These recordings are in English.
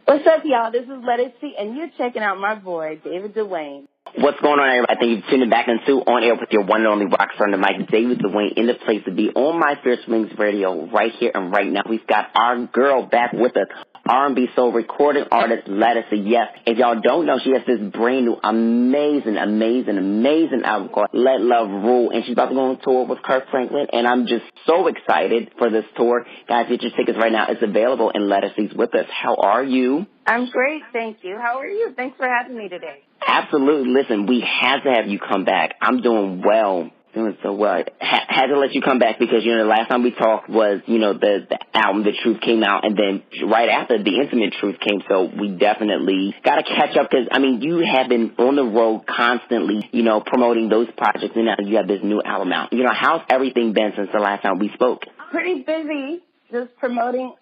What's up, y'all? This is Ledisi, and you're checking out my boy, David Duane. What's going on, everybody? Thank you for tuning back into On Air with your one and only rock star on the mic, David Duane, in the place to be on My Fierce Wings Radio right here and right now. We've got our girl back with us, R&B soul recording artist Ledisi. Yes, if y'all don't know, she has this brand new, amazing album called Let Love Rule, and she's about to go on tour with Kirk Franklin, and I'm just so excited for this tour. Guys, get your tickets right now. It's available, and Ledisi's with us. How are you? I'm great, thank you. How are you? Thanks for having me today. Absolutely. Listen, we had to have you come back. I'm doing well. Doing so well. Had to let you come back because, the last time we talked was, the album, The Truth, came out, and then right after, The Intimate Truth came, so we definitely got to catch up because, you have been on the road constantly, promoting those projects, and now you have this new album out. How's everything been since the last time we spoke? Pretty busy. Just promoting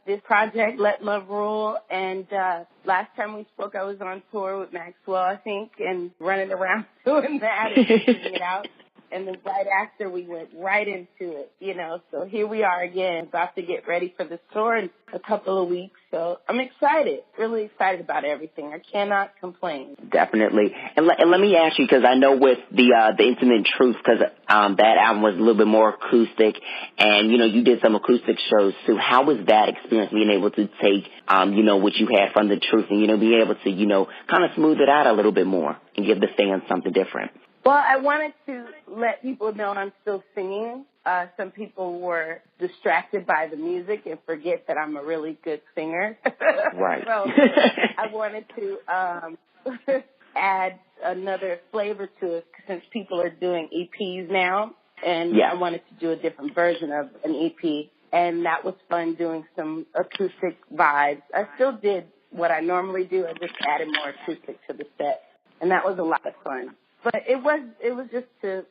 this project, Let Love Rule, and last time we spoke, I was on tour with Maxwell, I think, and running around doing that and figuring it out. And then right after, we went right into it, So here we are again, about to get ready for this tour in a couple of weeks. So I'm excited, really excited about everything. I cannot complain. Definitely. And let me ask you, because I know with the Intimate Truth, because that album was a little bit more acoustic, and, you did some acoustic shows too. How was that experience, being able to take, what you had from The Truth and, being able to, kind of smooth it out a little bit more and give the fans something different? Well, I wanted to let people know I'm still singing. Some people were distracted by the music and forget that I'm a really good singer. Right. So I wanted to add another flavor to it since people are doing EPs now. And I wanted to do a different version of an EP. And that was fun, doing some acoustic vibes. I still did what I normally do. I just added more acoustic to the set. And that was a lot of fun. But it was just to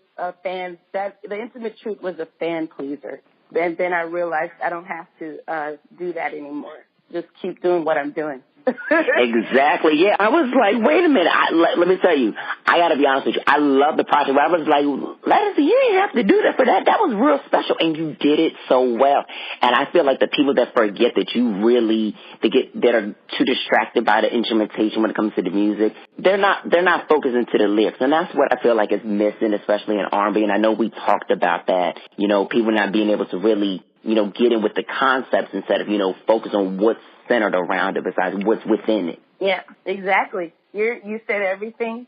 fans. That The Intimate Truth was a fan pleaser. And then I realized I don't have to do that anymore. Just keep doing what I'm doing. Exactly. Yeah, I was like, wait a minute. Let me tell you, I got to be honest with you. I love the project, but I was like, Ledisi, you didn't have to do that for that. That was real special, and you did it so well. And I feel like the people that forget that that are too distracted by the instrumentation when it comes to the music, they're not focusing to the lyrics, and that's what I feel like is missing, especially in R&B. And I know we talked about that. People not being able to really, get in with the concepts instead of, focus on what's centered around it besides what's within it. Yeah, exactly. You said everything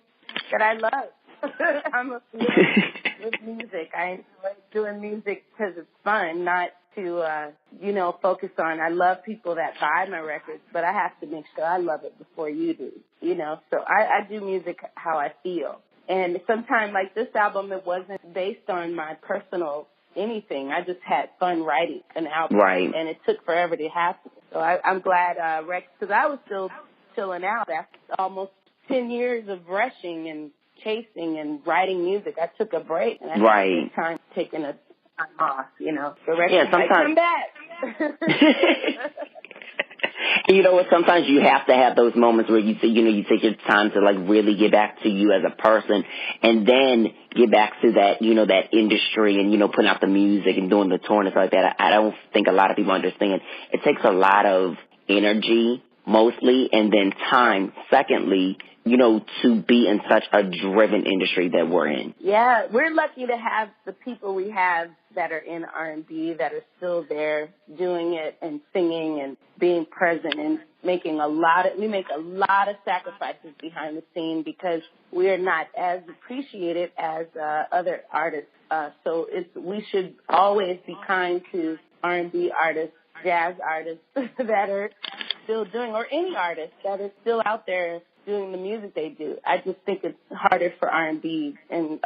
that I love. I'm a fan with music. I enjoy doing music because it's fun, not to, focus on. I love people that buy my records, but I have to make sure I love it before you do, So I do music how I feel. And sometimes, like this album, it wasn't based on my personal anything. I just had fun writing an album. Right. And it took forever to happen. So I'm glad Rex, because I was still chilling out after almost 10 years of rushing and chasing and writing music. I took a break, and I had a time taking a time off, So Rex was like, come back. You know what? Sometimes you have to have those moments where you take your time to like really get back to you as a person, and then get back to that, that industry and, putting out the music and doing the tour and stuff like that. I don't think a lot of people understand. It takes a lot of energy, mostly, and then time, secondly, to be in such a driven industry that we're in. Yeah, we're lucky to have the people we have that are in R&B that are still there doing it and singing and being present and making we make a lot of sacrifices behind the scene because we are not as appreciated as other artists. So we should always be kind to R&B artists, jazz artists that are still doing, or any artist that is still out there doing the music they do. I just think it's harder for R&B and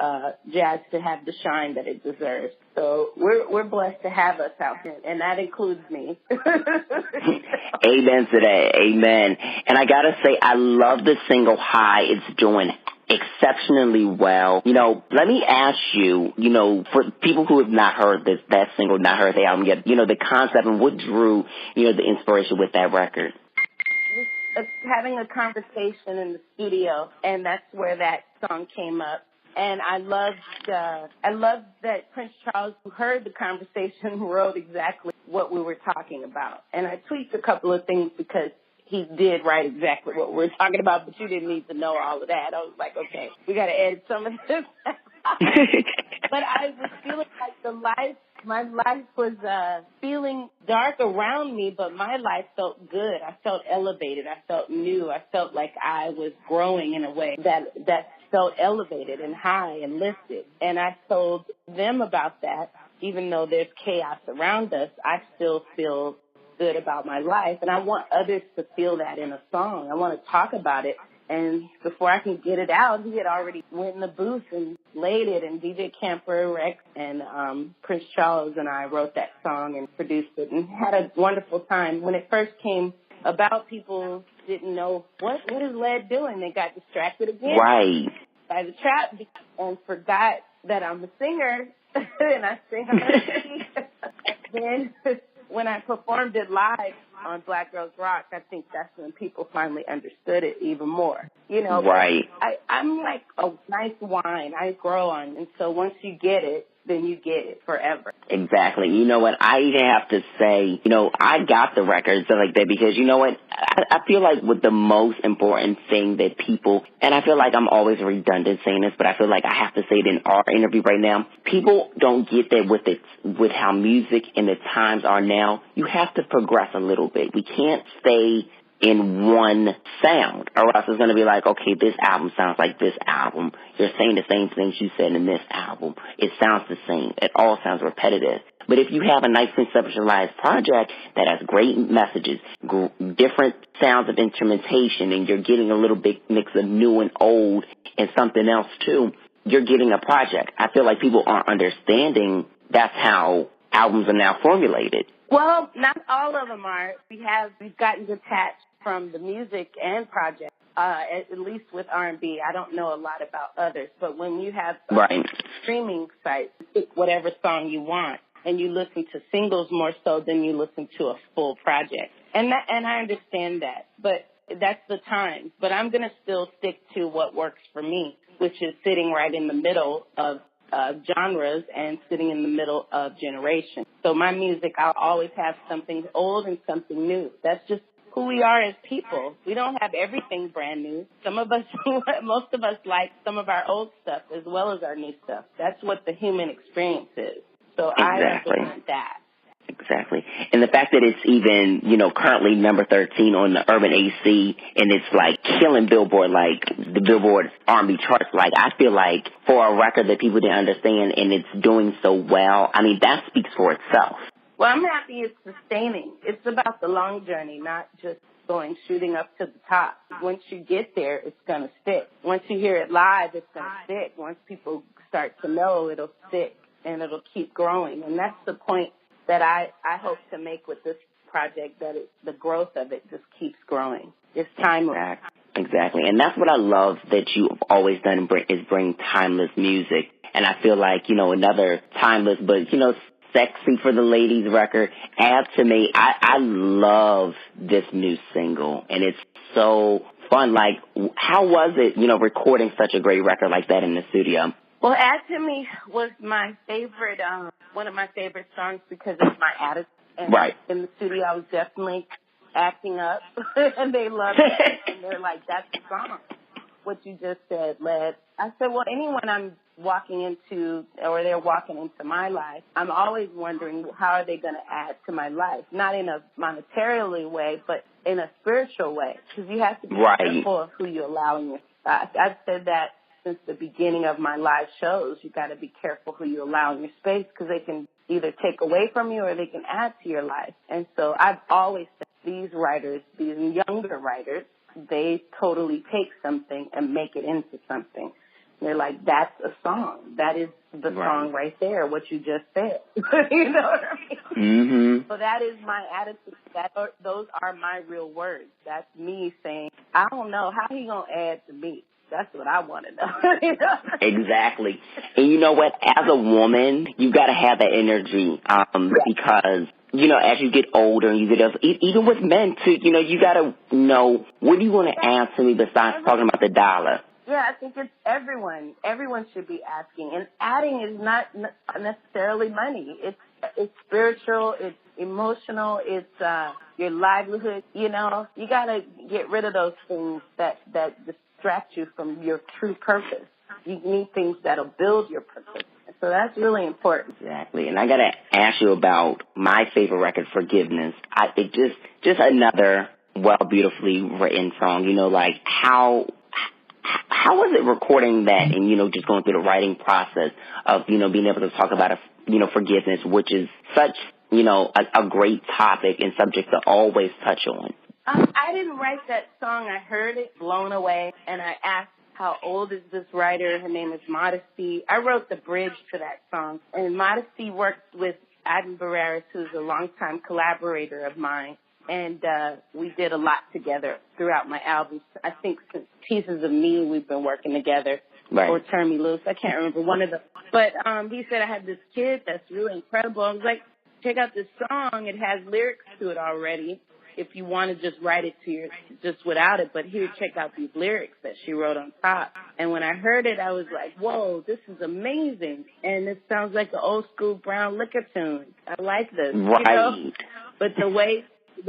jazz to have the shine that it deserves. So we're blessed to have us out here, and that includes me. Amen to that. Amen. And I gotta say, I love the single High. It's doing exceptionally well. Let me ask you, for people who have not heard that single, not heard the album yet, the concept and what drew, the inspiration with that record. Having a conversation in the studio, and that's where that song came up. And I loved that Prince Charles, who heard the conversation, wrote exactly what we were talking about. And I tweaked a couple of things because he did write exactly what we're talking about, but you didn't need to know all of that. I was like, okay, we got to edit some of this. But I was feeling like my life was feeling dark around me, but my life felt good. I felt elevated. I felt new. I felt like I was growing in a way that felt elevated and high and lifted. And I told them about that. Even though there's chaos around us, I still feel good about my life. And I want others to feel that in a song. I want to talk about it. And before I can get it out, he had already went in the booth and laid it. And DJ Camper, Rex, and Prince Charles and I wrote that song and produced it and had a wonderful time. When it first came about, people didn't know, what is Led doing? They got distracted again by the trap and forgot that I'm a singer and I sing on the Then when I performed it live on Black Girls Rock, I think that's when people finally understood it even more. You know, I'm like a nice wine. I grow on, and so once you get it, then you get it forever. Exactly. You know what? I even have to say, you know, I got the records stuff like that because, you know what? I feel like with the most important thing that people, and I feel like I'm always redundant saying this, but I feel like I have to say it in our interview right now. People don't get that with how music and the times are now. You have to progress a little bit. We can't stay in one sound, or else it's going to be like, okay, this album sounds like this album. You're saying the same things you said in this album. It sounds the same. It all sounds repetitive. But if you have a nice conceptualized project that has great messages, different sounds of instrumentation, and you're getting a little big mix of new and old and something else too, you're getting a project. I feel like people aren't understanding that's how albums are now formulated. Well, not all of them are. We've gotten detached from the music and projects, at least with R&B. I don't know a lot about others, but when you have streaming sites, pick whatever song you want, and you listen to singles more so than you listen to a full project. And I understand that, but that's the time. But I'm going to still stick to what works for me, which is sitting right in the middle of genres and sitting in the middle of generations. So my music, I'll always have something old and something new. That's just who we are as people. We don't have everything brand new. Some of us, most of us like some of our old stuff as well as our new stuff. That's what the human experience is. So I represent that. Exactly. And the fact that it's even, you know, currently number 13 on the Urban AC, and it's like killing Billboard, like the Billboard R&B charts, like I feel like for a record that people didn't understand and it's doing so well, I mean, that speaks for itself. Well, I'm happy it's sustaining. It's about the long journey, not just shooting up to the top. Once you get there, it's going to stick. Once you hear it live, it's going to stick. Once people start to know, it'll stick and it'll keep growing. And that's the point that I hope to make with this project, that the growth of it just keeps growing. It's timeless. Exactly. And that's what I love that you've always done is bring timeless music. And I feel like, you know, another timeless, but, you know, sexy for the ladies record, Add to Me. I love this new single, and it's so fun. Like, how was it, you know, recording such a great record like that in the studio? Well, Add to Me was my favorite, one of my favorite songs because of my attitude. And in the studio, I was definitely acting up, and they loved it. And they're like, that's the song. What you just said, Led. I said, well, anyone I'm walking into or they're walking into my life, I'm always wondering how are they going to add to my life, not in a monetarily way, but in a spiritual way, because you have to be careful of who you allow in your life. I've said that since the beginning of my live shows. You got to be careful who you allow in your space, because they can either take away from you or they can add to your life. And so I've always said these writers, these younger writers, they totally take something and make it into something. They're like, that's a song. That is the song right there, what you just said. You know what I mean? Mm-hmm. So that is my attitude. Those are my real words. That's me saying, I don't know how he going to add to me. That's what I want to know. You know? Exactly. And you know what? As a woman, you got to have that energy because, you know, as you get older, even with men, too, you know, you got to know, what do you want to add to me besides talking about the dollar? Yeah, I think it's everyone. Everyone should be asking. And adding is not necessarily money. It's spiritual. It's emotional. It's your livelihood. You know, you got to get rid of those things that distract you from your true purpose. You need things that'll build your purpose. So that's really important. Exactly. And I got to ask you about my favorite record, Forgiveness. I think just another beautifully written song. You know, like how was it recording that and, you know, just going through the writing process of, you know, being able to talk about, forgiveness, which is such, you know, a great topic and subject to always touch on? I didn't write that song. I heard it, blown away, and I asked, how old is this writer? Her name is Modesty. I wrote the bridge to that song, and Modesty worked with Adam Barreras, who's a longtime collaborator of mine, and we did a lot together throughout my albums. I think since Pieces of Me, we've been working together, right. Or Turn Me Loose. I can't remember one of them. But he said, I have this kid that's really incredible. I was like, check out this song. It has lyrics to it already. If you want to just write it just without it, but here, check out these lyrics that she wrote on top. And when I heard it, I was like, whoa, this is amazing. And it sounds like an old school Brown Liquor tune. I like this. Right. You know? But the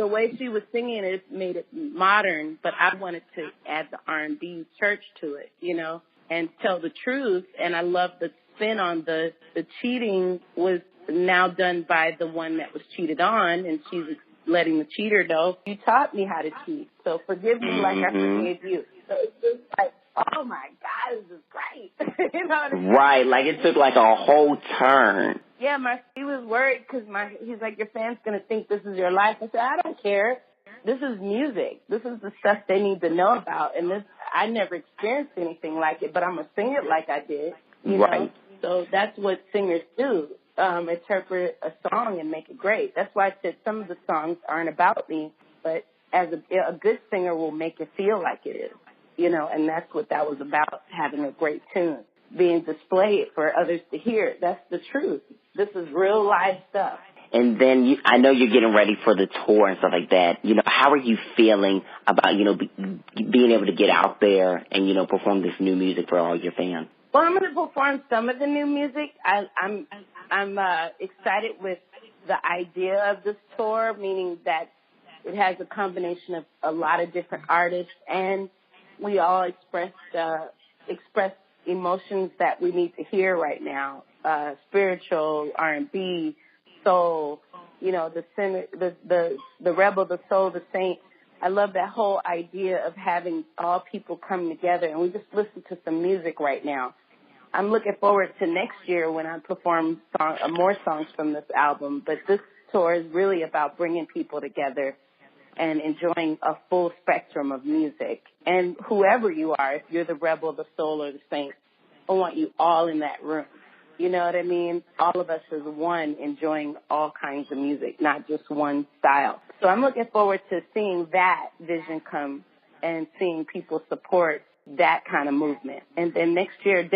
way she was singing it made it modern, but I wanted to add the R&B church to it, you know, and tell the truth. And I love the spin on the cheating was now done by the one that was cheated on, and she's letting the cheater know, you taught me how to cheat, so forgive me like I forgave you. So it's just like, oh my God, this is great. You know what I mean? Right, like it took like a whole turn. Yeah, he was worried because he's like, your fans going to think this is your life. I said, I don't care. This is music. This is the stuff they need to know about. And I never experienced anything like it, but I'm going to sing it like I did. You know? So that's what singers do. Interpret a song and make it great. That's why I said some of the songs aren't about me, but as a good singer will make it feel like it is, you know, and that's what that was about, having a great tune, being displayed for others to hear. That's the truth. This is real life stuff. And then I know you're getting ready for the tour and stuff like that. You know, how are you feeling about, you know, being able to get out there and, you know, perform this new music for all your fans? Well, I'm going to perform some of the new music. I'm excited with the idea of this tour, meaning that it has a combination of a lot of different artists, and we all express emotions that we need to hear right now, spiritual, R&B, soul, you know, the rebel, the soul, the saint. I love that whole idea of having all people come together, and we just listen to some music right now. I'm looking forward to next year when I perform more songs from this album. But this tour is really about bringing people together and enjoying a full spectrum of music. And whoever you are, if you're the rebel, the soul, or the saint, I want you all in that room. You know what I mean? All of us as one enjoying all kinds of music, not just one style. So I'm looking forward to seeing that vision come and seeing people support that kind of movement. And then next year,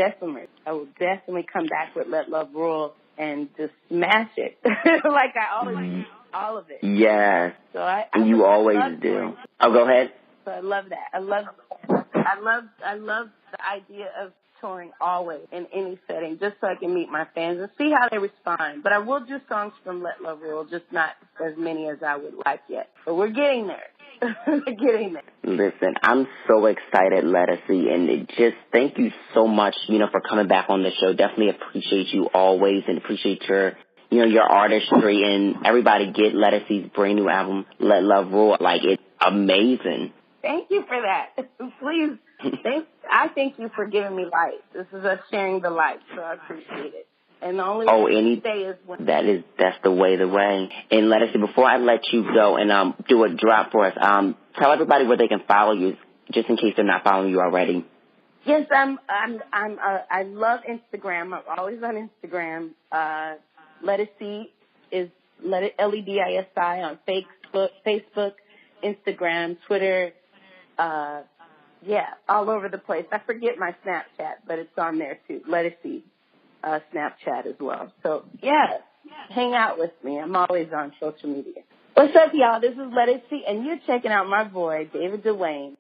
I will definitely come back with Let Love Rule and just smash it like I always do, all of it. Yes. So I you always do. Oh, go ahead. So I love that. I love the idea of touring always in any setting, just so I can meet my fans and see how they respond. But I will do songs from Let Love Rule, just not as many as I would like yet. But we're getting there. Getting there. Listen, I'm so excited, Ledisi, and just thank you so much, you know, for coming back on the show. Definitely appreciate you always, and appreciate your artistry. And everybody get Ledisi's brand new album, Let Love Rule. Like, it's amazing. Thank you for that. Please, I thank you for giving me life. This is us sharing the light, so I appreciate it. And the only way to stay is when that's the way. And Ledisi, before I let you go and do a drop for us, tell everybody where they can follow you, just in case they're not following you already. Yes, I love Instagram. I'm always on Instagram. Ledisi is Ledisi on Facebook, Instagram, Twitter. All over the place. I forget my Snapchat, but it's on there too. Ledisi. Snapchat as well. So, hang out with me. I'm always on social media. What's up, y'all? This is Ledisi, and you're checking out my boy, David Duane.